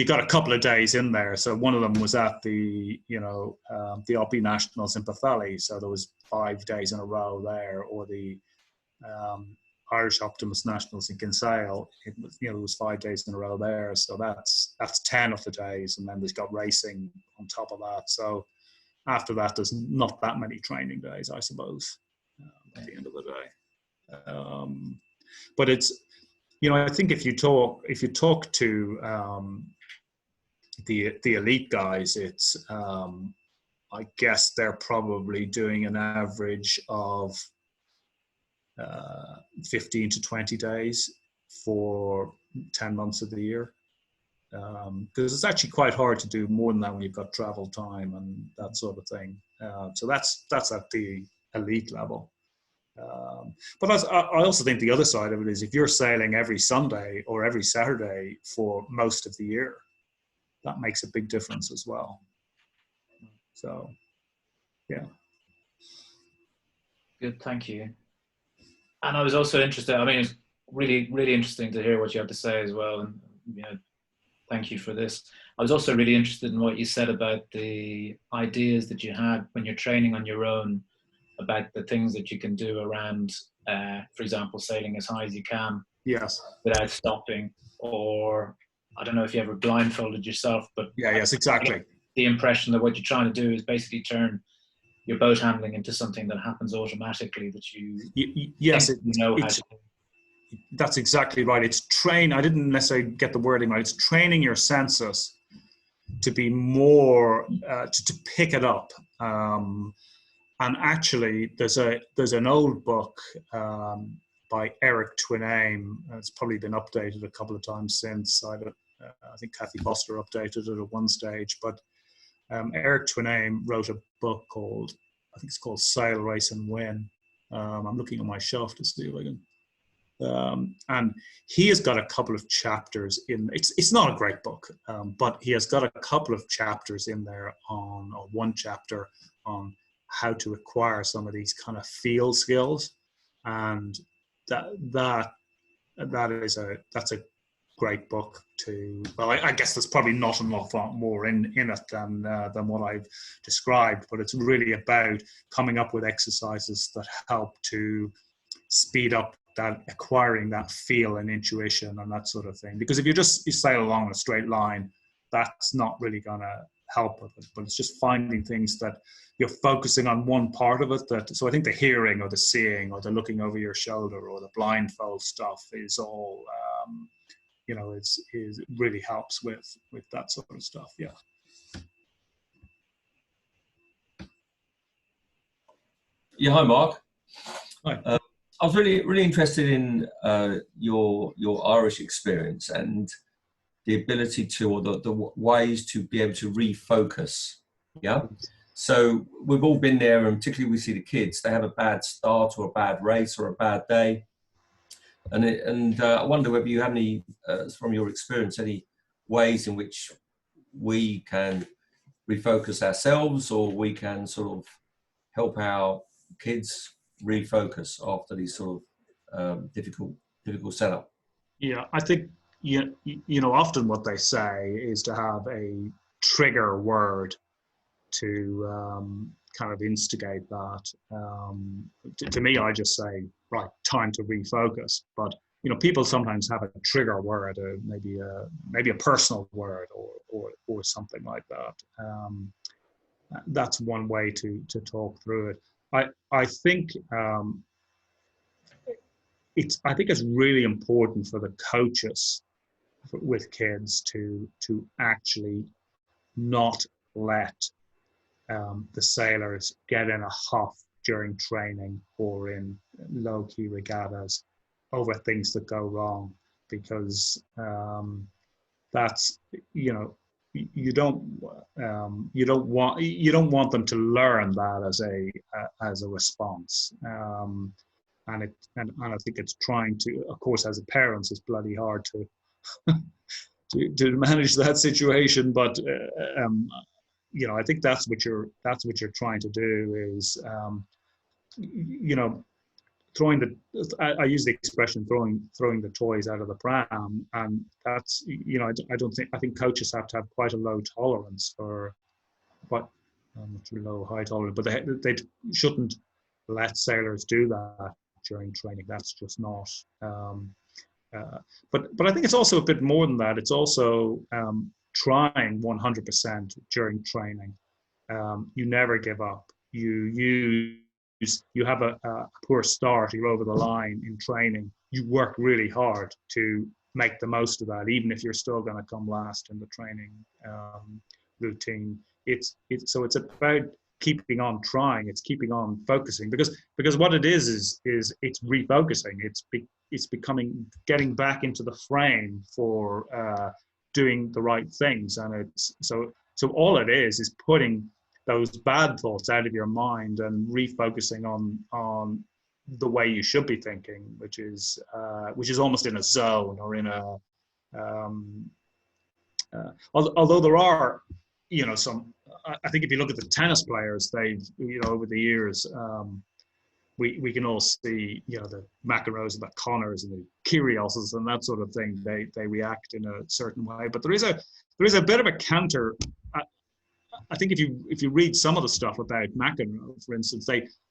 Speaker 1: you got a couple of days in there. So one of them was at the Alpi Nationals in Pathelli. So there was 5 days in a row there, or the Irish Optimist Nationals in Kinsale. There was 5 days in a row there. So that's 10 of the days, and then there's got racing on top of that. So after that, there's not that many training days, I suppose, at the end of the day. But it's, I think if you talk to the elite guys, it's I guess they're probably doing an average of 15 to 20 days for 10 months of the year, because it's actually quite hard to do more than that when you've got travel time and that sort of thing. So that's at the elite level. But I also think the other side of it is if you're sailing every Sunday or every Saturday for most of the year, that makes a big difference as well. So, yeah.
Speaker 6: Good, thank you. And I was also interested, I mean, it's really, really interesting to hear what you have to say as well. And, thank you for this. I was also really interested in what you said about the ideas that you had when you're training on your own, about the things that you can do around, for example, sailing as high as you can.
Speaker 1: Yes.
Speaker 6: Without stopping, or I don't know if you ever blindfolded yourself, but
Speaker 1: yes, exactly.
Speaker 6: The impression that what you're trying to do is basically turn your boat handling into something that happens automatically, that
Speaker 1: that's exactly right. It's I didn't necessarily get the wording right. It's training your senses to be more to pick it up. And actually, there's an old book by Eric Twiname. It's probably been updated a couple of times since. I think Kathy Foster updated it at one stage. But Eric Twiname wrote a book called, I think it's called Sail, Race and Win. I'm looking on my shelf to see if I can. And he has got a couple of chapters in. It's not a great book, but he has got a couple of chapters in there or one chapter on how to acquire some of these kind of field skills, and that's a great book to. Well, I guess there's probably not a lot more in it than what I've described, but it's really about coming up with exercises that help to speed up that acquiring that feel and intuition and that sort of thing. Because if you sail along a straight line, that's not really going to help with it. But it's just finding things that you're focusing on one part of it. So I think the hearing or the seeing or the looking over your shoulder or the blindfold stuff is all, it really helps with that sort of stuff. Yeah.
Speaker 7: Yeah. Hi, Mark.
Speaker 1: Hi.
Speaker 7: I was really interested in your Irish experience and the ability to, or the ways to be able to refocus. Yeah. So we've all been there, and particularly we see the kids, they have a bad start or a bad race or a bad day. And I wonder whether you have any, from your experience, any ways in which we can refocus ourselves, or we can sort of help our kids refocus after these sort of difficult setup.
Speaker 1: Yeah, I think often what they say is to have a trigger word to kind of instigate that. To me, I just say, right, time to refocus. But people sometimes have a trigger word, or maybe a personal word, or something like that. That's one way to talk through it. I think it's really important for the coaches with kids to actually not let the sailors get in a huff during training or in low-key regattas over things that go wrong, because that's you don't want them to learn that as a response. And I think it's trying to, of course, as a parent, it's bloody hard to to manage that situation, but I think that's what you're trying to do is throwing I use the expression throwing the toys out of the pram, and that's I think coaches have to have quite a low tolerance for what high tolerance, but they shouldn't let sailors do that during training. That's just not. But I think it's also a bit more than that. It's also trying 100% during training. You never give up. You have a poor start, you're over the line in training. You work really hard to make the most of that, even if you're still going to come last in the training routine. It's about keeping on trying. It's keeping on focusing, because what it is it's refocusing. It's becoming, getting back into the frame for doing the right things, and it's so all it is putting those bad thoughts out of your mind and refocusing on the way you should be thinking, which is almost in a zone, or in a although there are some, I think if you look at the tennis players, they've over the years we can all see the McEnroes and the Connors and the Kyrgioses and that sort of thing. They react in a certain way, but there is a bit of a counter. I think if you read some of the stuff about McEnroe, for instance,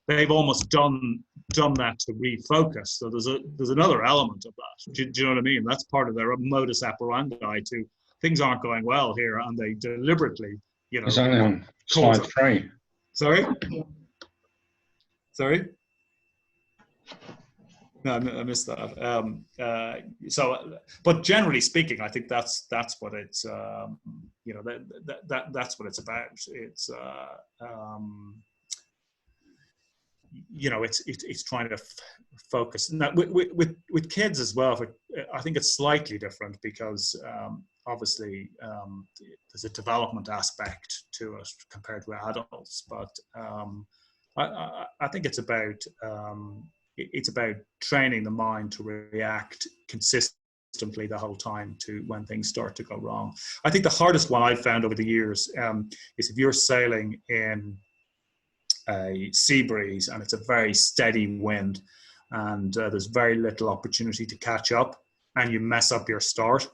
Speaker 1: they've almost done that to refocus. So there's another element of that. Do you know what I mean? That's part of their modus operandi. To things aren't going well here, and they deliberately,
Speaker 8: It's only on slide 3.
Speaker 1: Sorry. No, I missed that. But generally speaking, I think that's what it's that's what it's about. It's it's trying to focus. Now with kids as well, I think it's slightly different, because obviously there's a development aspect to it compared with adults. But I think it's about training the mind to react consistently the whole time to when things start to go wrong. I think the hardest one I've found over the years is if you're sailing in a sea breeze and it's a very steady wind, and there's very little opportunity to catch up, and you mess up your start.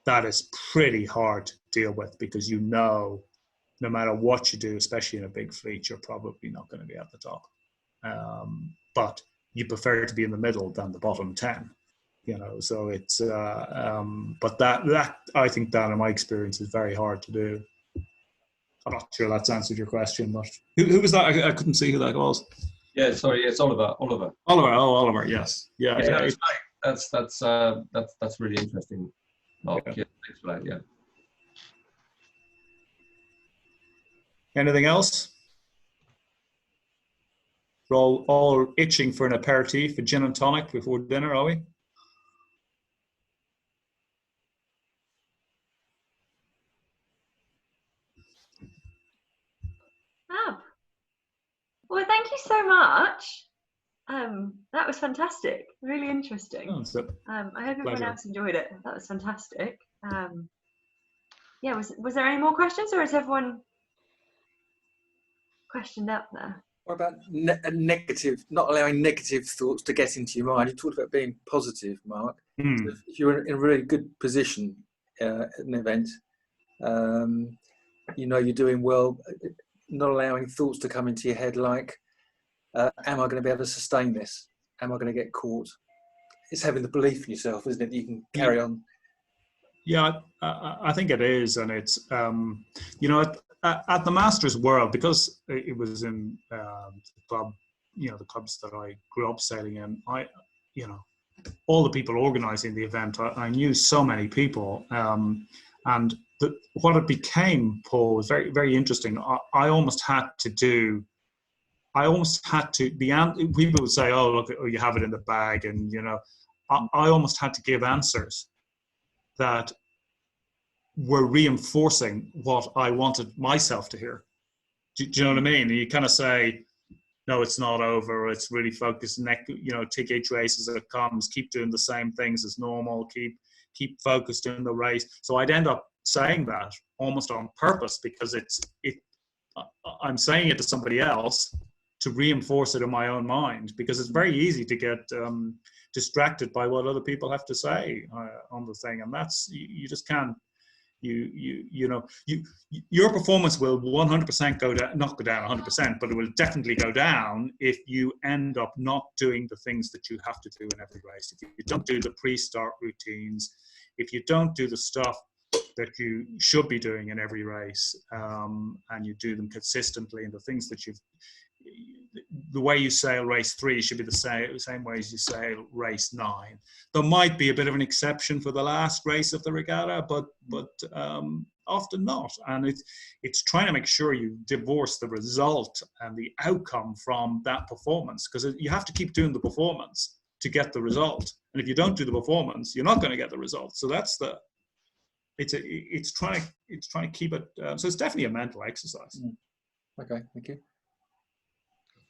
Speaker 1: That is pretty hard to deal with, because no matter what you do, especially in a big fleet, you're probably not going to be at the top. But you prefer to be in the middle than the bottom 10, so it's but that I think that in my experience is very hard to do. I'm not sure that's answered your question, but who was that? I couldn't see who that was.
Speaker 7: Yeah, sorry, it's Oliver.
Speaker 1: Oh, Oliver, yes. Yeah.
Speaker 7: That's really interesting, Mark. Yeah, thanks for that. Yeah.
Speaker 1: Anything else? We're all itching for an aperitif, a gin and tonic before dinner, are we?
Speaker 4: Well, thank you so much. That was fantastic. Really interesting.
Speaker 1: Oh,
Speaker 4: I hope everyone else enjoyed it. That was fantastic. yeah, was there any more questions, or is everyone questioned up there?
Speaker 9: What about negative, not allowing negative thoughts to get into your mind? You talked about being positive, Mark.
Speaker 1: Hmm.
Speaker 9: So if you're in a really good position at an event, you know you're doing well, not allowing thoughts to come into your head like, am I going to be able to sustain this? Am I going to get caught? It's having the belief in yourself, isn't it, that you can carry on?
Speaker 1: Yeah, I think it is, and it's you know, at the Masters World, because it was in the club, you know, the clubs that I grew up sailing in. You know, all the people organising the event, I knew so many people, and what it became, Paul, was very, very interesting. I almost had to do. I almost had to. People would say, "Oh, look, you have it in the bag," and you know, I almost had to give answers that were reinforcing what I wanted myself to hear. Do you know what I mean? And you kind of say, no, it's not over. It's really focused. You know, take each race as it comes. Keep doing the same things as normal. Keep focused in the race. So I'd end up saying that almost on purpose, because I'm saying it to somebody else to reinforce it in my own mind, because it's very easy to get distracted by what other people have to say on the thing, and that's you just can't. Your performance will 100% go down, not go down 100%, but it will definitely go down if you end up not doing the things that you have to do in every race. If you don't do the pre-start routines, if you don't do the stuff that you should be doing in every race, and you do them consistently, and the things that the way you sail race 3 should be the same way as you sail race 9. There might be a bit of an exception for the last race of the regatta, but often not. And it's trying to make sure you divorce the result and the outcome from that performance, because you have to keep doing the performance to get the result. And if you don't do the performance, you're not going to get the result. So that's it's trying to keep it. So it's definitely a mental exercise.
Speaker 9: Okay, thank you.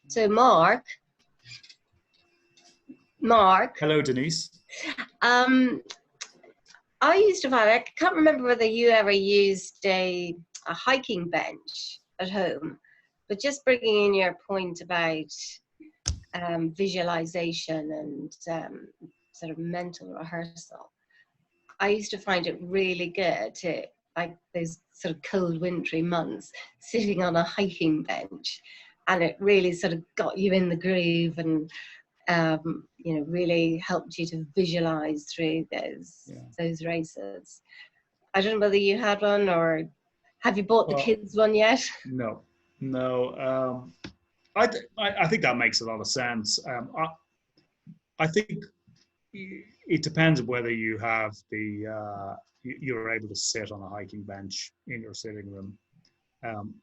Speaker 10: So Mark.
Speaker 1: Hello, Denise.
Speaker 10: I used to find, I can't remember whether you ever used a hiking bench at home, but just bringing in your point about visualization and sort of mental rehearsal. I used to find it really good to, like those sort of cold wintry months, sitting on a hiking bench, and it really sort of got you in the groove and you know, really helped you to visualize through those races. I don't know whether you had one, or have you bought the kids one yet?
Speaker 1: No. I think that makes a lot of sense. I think it depends whether you have you're able to sit on a hiking bench in your sitting room.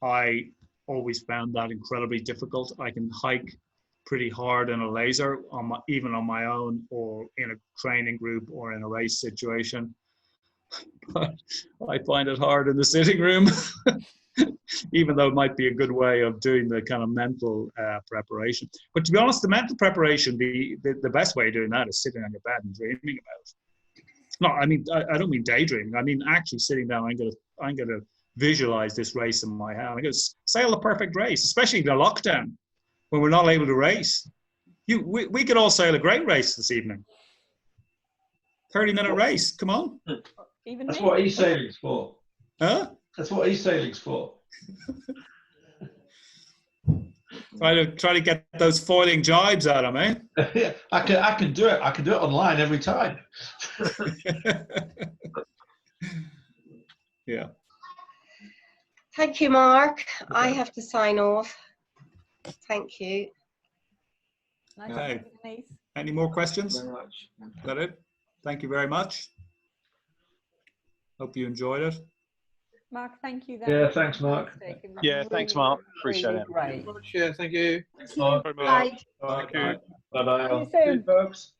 Speaker 1: I always found that incredibly difficult. I can hike pretty hard in a laser, even on my own, or in a training group, or in a race situation. But I find it hard in the sitting room, even though it might be a good way of doing the kind of mental preparation. But to be honest, the mental preparation, the best way of doing that is sitting on your bed and dreaming about it. No, I mean, I don't mean daydreaming. I mean actually sitting down. I'm gonna visualize this race in my head. I'm gonna sail the perfect race, especially in the lockdown when we're not able to race. We could all sail a great race this evening. 30-minute race. Come on.
Speaker 2: Even that's what e-sailing's for.
Speaker 1: Huh?
Speaker 2: That's what e-sailing's for.
Speaker 1: Try to get those foiling jibes out of me.
Speaker 2: Yeah, I can do it. I can do it online every time.
Speaker 1: Yeah.
Speaker 10: Thank you, Mark.
Speaker 1: Okay.
Speaker 10: I have to sign off. Thank you.
Speaker 1: Okay. Any more questions? Is that it? Thank you very much. Hope you enjoyed it.
Speaker 11: Mark, thank you.
Speaker 2: Yeah, thanks, Mark.
Speaker 3: Yeah, thanks, Mark. Appreciate it.
Speaker 11: Great.
Speaker 9: Yeah, thank you.
Speaker 2: Thanks, Mark.
Speaker 10: Bye.
Speaker 3: Thank you.
Speaker 2: Bye-bye.
Speaker 11: See you soon,
Speaker 2: folks.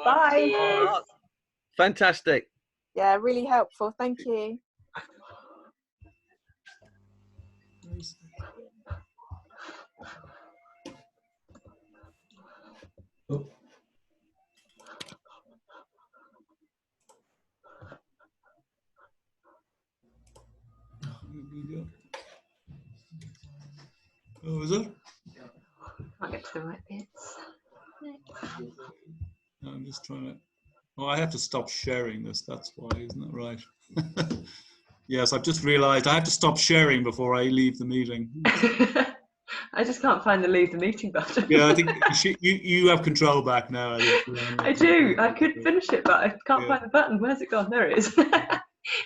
Speaker 11: Bye.
Speaker 12: Fantastic.
Speaker 11: Yeah, really helpful. Thank you.
Speaker 4: the right bits.
Speaker 1: I'm just trying to. Oh, I have to stop sharing this. That's why, isn't it right? Yes, I've just realised I have to stop sharing before I leave the meeting.
Speaker 4: I just can't find the leave the meeting button.
Speaker 1: Yeah, I think you have control back now. I think.
Speaker 4: I do. I could finish it, but I can't find the button. Where's it gone? There it is.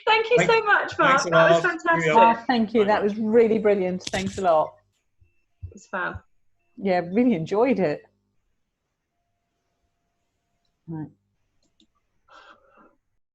Speaker 4: Thank you so much, Mark. That was fantastic.
Speaker 13: Oh, thank you. That was really brilliant. Thanks a lot.
Speaker 4: It was fab.
Speaker 13: Yeah, really enjoyed it. Right.